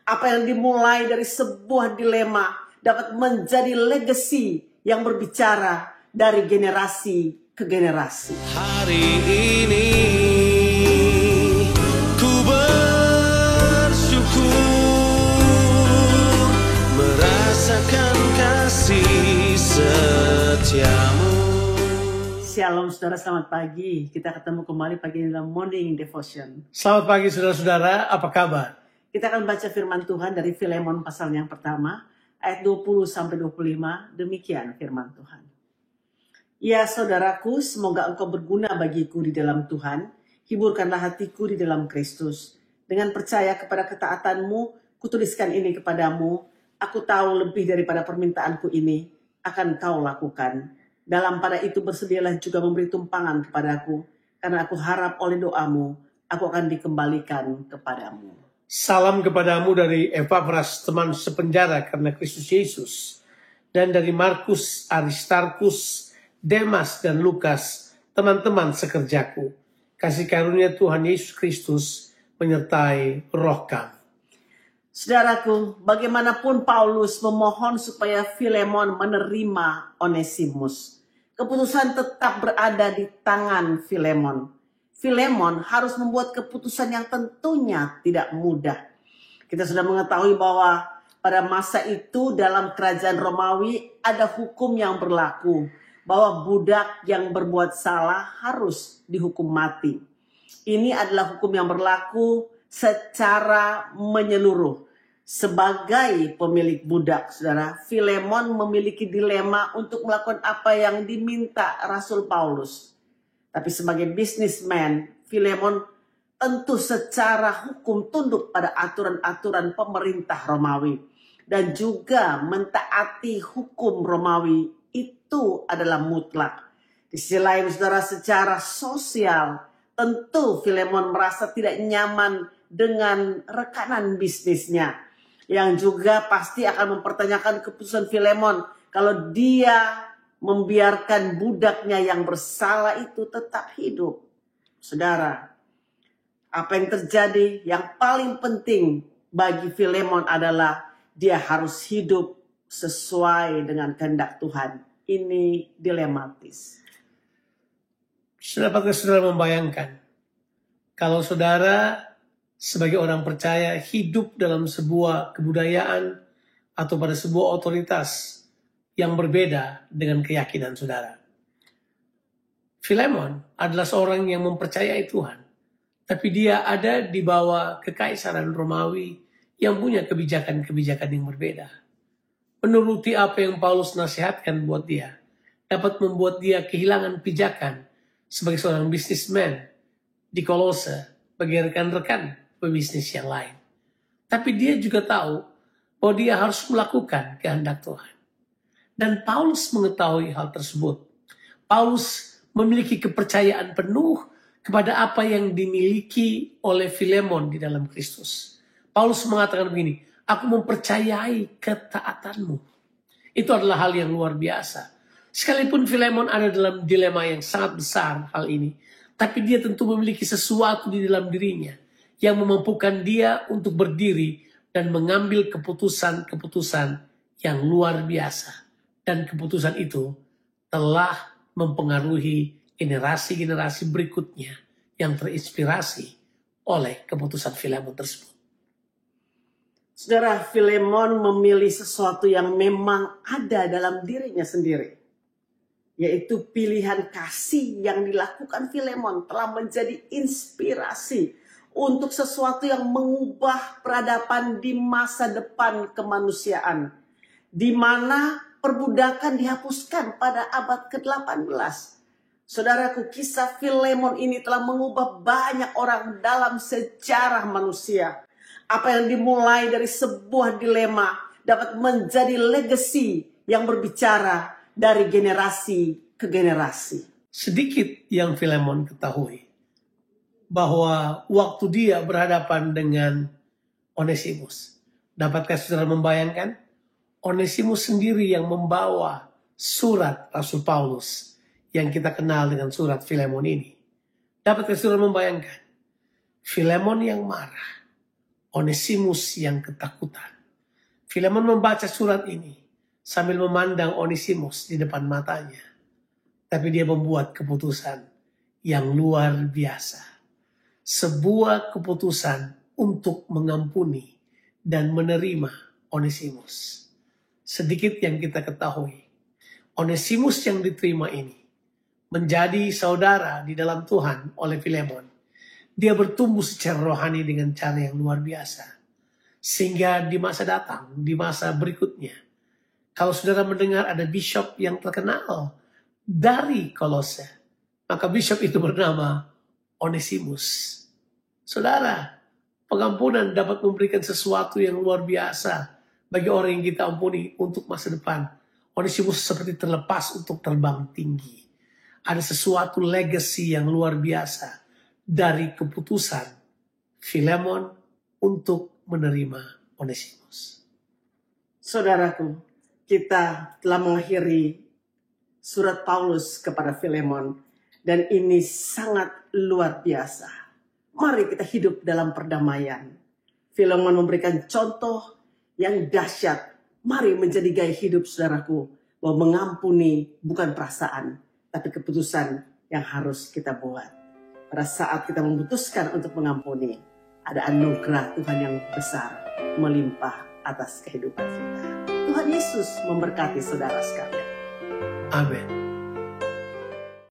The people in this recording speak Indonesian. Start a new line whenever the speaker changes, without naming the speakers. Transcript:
Apa yang dimulai dari sebuah dilema dapat menjadi legacy yang berbicara dari generasi ke generasi.
Hari ini ku bersyukur merasakan kasih setiamu.
Shalom saudara, selamat pagi. Kita ketemu kembali pagi ini dalam Morning Devotion.
Selamat pagi saudara-saudara, apa kabar?
Kita akan baca firman Tuhan dari Filemon pasal yang pertama, ayat 20-25, demikian firman Tuhan. Ya saudaraku, semoga engkau berguna bagiku di dalam Tuhan, hiburkanlah hatiku di dalam Kristus. Dengan percaya kepada ketaatanmu, kutuliskan ini kepadamu, aku tahu lebih daripada permintaanku ini, akan kau lakukan. Dalam pada itu bersedialah juga memberi tumpangan kepadaku, karena aku harap oleh doamu, aku akan dikembalikan kepadamu.
Salam kepadamu dari Epafras, teman sepenjara karena Kristus Yesus, dan dari Markus, Aristarkus, Demas, dan Lukas, teman-teman sekerjaku. Kasih karunia Tuhan Yesus Kristus menyertai roh kami.
Saudaraku, bagaimanapun Paulus memohon supaya Filemon menerima Onesimus, keputusan tetap berada di tangan Filemon. Filemon harus membuat keputusan yang tentunya tidak mudah. Kita sudah mengetahui bahwa pada masa itu dalam kerajaan Romawi ada hukum yang berlaku, bahwa budak yang berbuat salah harus dihukum mati. Ini adalah hukum yang berlaku secara menyeluruh. Sebagai pemilik budak, saudara, Filemon memiliki dilema untuk melakukan apa yang diminta Rasul Paulus. Tapi sebagai businessman, Filemon tentu secara hukum tunduk pada aturan-aturan pemerintah Romawi. Dan juga mentaati hukum Romawi itu adalah mutlak. Di sisi lain, saudara, secara sosial, tentu Filemon merasa tidak nyaman dengan rekanan bisnisnya. Yang juga pasti akan mempertanyakan keputusan Filemon kalau dia membiarkan budaknya yang bersalah itu tetap hidup. Saudara, apa yang terjadi yang paling penting bagi Filemon adalah dia harus hidup sesuai dengan kehendak Tuhan. Ini dilematis.
Apakah saudara membayangkan kalau saudara sebagai orang percaya hidup dalam sebuah kebudayaan atau pada sebuah otoritas yang berbeda dengan keyakinan saudara? Filemon adalah seorang yang mempercayai Tuhan, tapi dia ada di bawah kekaisaran Romawi yang punya kebijakan-kebijakan yang berbeda. Menuruti apa yang Paulus nasihatkan buat dia dapat membuat dia kehilangan pijakan sebagai seorang bisnismen di Kolose bagi rekan-rekan pebisnis yang lain. Tapi dia juga tahu bahwa dia harus melakukan kehendak Tuhan. Dan Paulus mengetahui hal tersebut. Paulus memiliki kepercayaan penuh kepada apa yang dimiliki oleh Filemon di dalam Kristus. Paulus mengatakan begini, aku mempercayai ketaatanmu. Itu adalah hal yang luar biasa. Sekalipun Filemon ada dalam dilema yang sangat besar hal ini, tapi dia tentu memiliki sesuatu di dalam dirinya yang memampukan dia untuk berdiri dan mengambil keputusan-keputusan yang luar biasa. Dan keputusan itu telah mempengaruhi generasi-generasi berikutnya yang terinspirasi oleh keputusan Filemon tersebut.
Saudara, Filemon memilih sesuatu yang memang ada dalam dirinya sendiri. Yaitu pilihan kasih yang dilakukan Filemon telah menjadi inspirasi untuk sesuatu yang mengubah peradaban di masa depan kemanusiaan. Di mana perbudakan dihapuskan pada abad ke-18. Saudaraku, kisah Filemon ini telah mengubah banyak orang dalam sejarah manusia. Apa yang dimulai dari sebuah dilema dapat menjadi legacy yang berbicara dari generasi ke generasi.
Sedikit yang Filemon ketahui, bahwa waktu dia berhadapan dengan Onesimus. Dapatkah saudara membayangkan? Onesimus sendiri yang membawa surat Rasul Paulus yang kita kenal dengan surat Filemon ini. Dapatkah saudara membayangkan? Filemon yang marah, Onesimus yang ketakutan. Filemon membaca surat ini sambil memandang Onesimus di depan matanya. Tapi dia membuat keputusan yang luar biasa. Sebuah keputusan untuk mengampuni dan menerima Onesimus. Sedikit yang kita ketahui, Onesimus yang diterima ini menjadi saudara di dalam Tuhan oleh Filemon. Dia bertumbuh secara rohani dengan cara yang luar biasa. Sehingga di masa datang, di masa berikutnya, kalau saudara mendengar ada bishop yang terkenal dari Kolose, maka bishop itu bernama Onesimus. Saudara, pengampunan dapat memberikan sesuatu yang luar biasa bagi orang yang kita ampuni untuk masa depan. Onesimus seperti terlepas untuk terbang tinggi. Ada sesuatu legacy yang luar biasa dari keputusan Filemon untuk menerima Onesimus.
Saudaraku, kita telah mengakhiri surat Paulus kepada Filemon, dan ini sangat luar biasa. Mari kita hidup dalam perdamaian. Filemon memberikan contoh yang dahsyat. Mari menjadi gaya hidup saudaraku, bahwa mengampuni bukan perasaan, tapi keputusan yang harus kita buat. Pada saat kita memutuskan untuk mengampuni, ada anugerah Tuhan yang besar melimpah atas kehidupan kita. Tuhan Yesus memberkati saudara sekalian.
Amin.